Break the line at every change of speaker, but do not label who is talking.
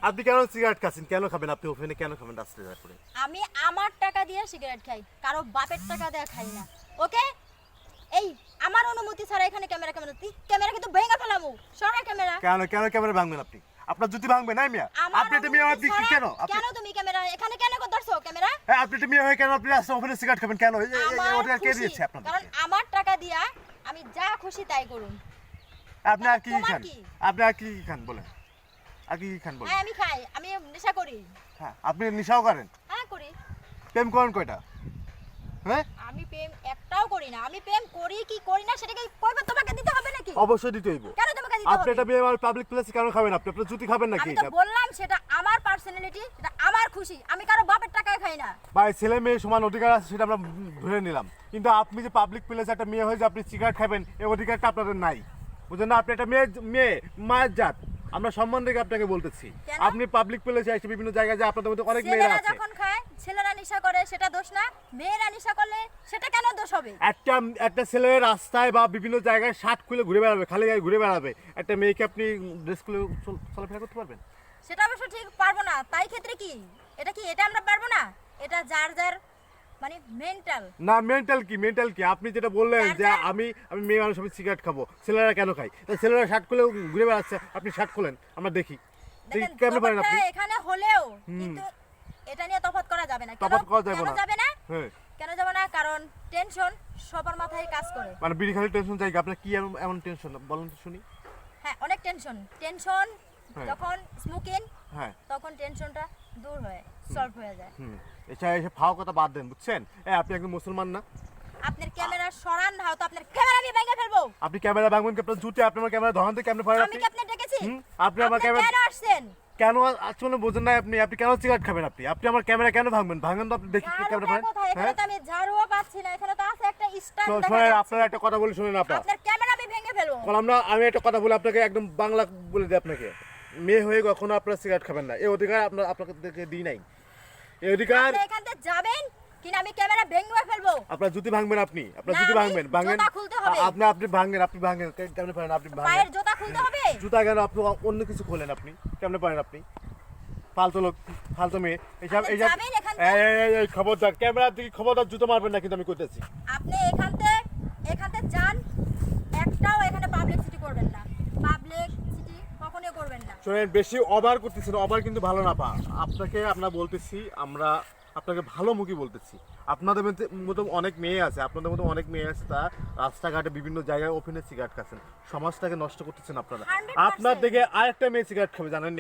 আপনি কেন সিগারেট খাচ্ছেন? কেন খাবেন? আপনি ওখানে কেন খাবেন রাস্তায় করে?
আমি আমার টাকা দিয়ে সিগারেট খাই, কারো বাপের টাকা দিয়ে খাই না। ওকে, এই আমার অনুমতি ছাড়া এখানে ক্যামেরা ক্যামেরা কিন্তু ভেঙে ফেলামু। সরাই ক্যামেরা।
কেন ক্যামেরা ভাঙবেন আপনি? আপনার জুতি ভাঙবেন না মিয়া? আপনি এটা মিয়া আপনি কেন?
কেন তুমি ক্যামেরা এখানে কেন ধরছো ক্যামেরা?
হ্যাঁ, আপনি এটা মিয়া হয়ে কেন আপনি রাস্তায় ওখানে সিগারেট খাবেন কেন? ওটা কে দিয়েছে আপনাকে?
কারণ আমার টাকা দিয়া আমি যা খুশি তাই করুন।
আপনি আর কি খান? আপনি আর কি খান বলেন? আর কি খান বলেন?
হ্যাঁ আমি খাই, আমি নেশা করি।
হ্যাঁ, আপনি নেশাও করেন?
হ্যাঁ করি।
প্রেম করেন কয়টা? হ্যাঁ,
আমি প্রেম একটাও করি না। আমি প্রেম করি কি করি না সেটা কি কইবে তোমাকে দিতে হবে নাকি?
অবশ্যই দিতে হইব।
কেন তোমাকে দিতে
আপনি
হবে?
এটা বিয়ে পাবলিক প্লেসে কেন খাবেন? আপনি আপনার জুতি খাবেন নাকি?
আমি তো বললাম সেটা আমার পার্সোনালিটি, সেটা আমার খুশি। আমি কারো বাপের টাকায় খাই না।
ভাই, ছেলে মেয়ে সমান অধিকার আছে সেটা আমরা ধরে নিলাম, কিন্তু আপনি যে পাবলিক প্লেসে একটা মেয়ে হয়ে যে আপনি সিগারেট খাবেন এই অধিকারটা আপনাদের নাই, বুঝলেন না? আপনি একটা মেয়ে মায়ের জাত, আমরা সম্মান রেখে আপনাকে বলতেছি। আপনি পাবলিক প্লেসে এসে বিভিন্ন জায়গায় যে আপনাদের মধ্যে অনেক মেয়েরা আছে,
যখন খায় ছেলেরা নেশা করে সেটা দোষ না, মেয়েরা নেশা করলে সেটা কেন দোষ হবে?
একটা ছেলে রাস্তায় বা বিভিন্ন জায়গায় শার্ট খুলে ঘুরে বেড়াবে, খালি গায়ে ঘুরে বেড়াবে, একটা মেয়েকে আপনি ড্রেস খুলে চলাফেরা করতে পারবেন?
সেটা অবশ্য ঠিক পারবো না। তাই ক্ষেত্রে কি এটা আমরা পারবো না? এটা যার যার মানে মেন্টাল
না। মেন্টাল কি আপনি যেটা বললেন যে আমি মেয়ে মানুষ, আমি সিগারেট খাবো, ছেলেরা কেন খায়? ছেলেরা শার্ট খুলে ঘুরে বেড়াচ্ছে, আপনি শার্ট খুলেন, আমরা দেখি কেমন পারেন আপনি?
এখানে হলেও কিন্তু এটা নিয়ে তফাৎ করা যাবে না।
তফাৎ করা যাবে না।
যাবে না?
হ্যাঁ,
কেন যাবে না? কারণ টেনশন সবার মাথায় কাজ করে।
মানে বিড়ি খালি টেনশন চাই? আপনার কি এমন টেনশন বলুন তো শুনি।
হ্যাঁ, অনেক টেনশন
হ্যাঁ।
যখন স্মোকিং,
হ্যাঁ,
তখন টেনশনটা দূর হয়ে সলভ হয়ে যায়।
এসে ফাও কথা বাদ দেন, বুঝছেন? আপনি একজন মুসলমান না?
আপনার ক্যামেরা সরান না, তো আপনার ক্যামেরা আমি ভেঙে ফেলবো।
আপনি ক্যামেরা ভাঙবেন কি? আপনার জুতে আপনি আমার ক্যামেরা ধরান থেকে কেমনে পারেন
আমি
আপনি?
কি আপনাকে ডেকেছি?
আপনি আমার ক্যামেরা
কেন আসছেন?
কেন আসলে বোঝেন না আপনি? আপনি কেন সিগারেট খাবেন? আপনি আমার ক্যামেরা কেন ভাঙবেন? ভাঙেন তো, আপনি দেখি ক্যামেরা পারেন।
এখানে তো আমি ঝাড়ুও পাচ্ছি না। এখানে তো আছে একটা স্ট্যান্ড দেখা
শোনেন,
যাচ্ছে।
আপনারা একটা কথা বলি শুনেন।
আপনার ক্যামেরা আমি ভেঙে ফেলবো।
আমি একটা কথা বলি আপনাকে, একদম বাংলা বলে দিই আপনাকে, মেয়ে হয়ে কখনো আপনারা সিগারেট খাবেন না, এই অধিকার আপনাকে দিই নাই। এই অধিকার
আপনি এখান থেকে যাবেন কিনা আমি ক্যামেরা ভেঙে ফেলবো।
আপনার জুতি ভাঙবেন, আপনি আপনার
না,
জুতি
আমি
ভাঙেন
জুতা খুলতে হবে।
আপনি ভাঙেন কেমনে পারেন? আপনি ভাঙেন
পায়ের জুতা খুলতে হবে।
জুতা কেন? আপনি অন্য কিছু খোলেন, আপনি কেমনে পারেন? আপনি ফালতু লোক, ফালতু মেয়ে। এইসব
যাবেন এখান থেকে।
এই খবরদার, ক্যামেরার দিকে খবরদার, জুতো মারবেন না কিন্তু, আমি কইতেছি।
আপনি এখান থেকে যান। একটাও এখানে পাবলিসিটি করবেন না। পাবলিসিটি কখনোই করবেন না।
শোনেন, বেশি ওভার করতেছেন, ওভার কিন্তু ভালো না। আমরা বলতেছি, আমরা আপনাকে ভালো মুখী বলতেছি। আপনাদের মতো অনেক মেয়ে আছে, তা রাস্তাঘাটে বিভিন্ন জায়গায় ওপেনে সিগারেট খাচ্ছেন, সমাজটাকে নষ্ট করতেছেন আপনারা।
100%
আপনার দিকে আরেকটা মেয়ে সিগারেট খাবে, জানেন?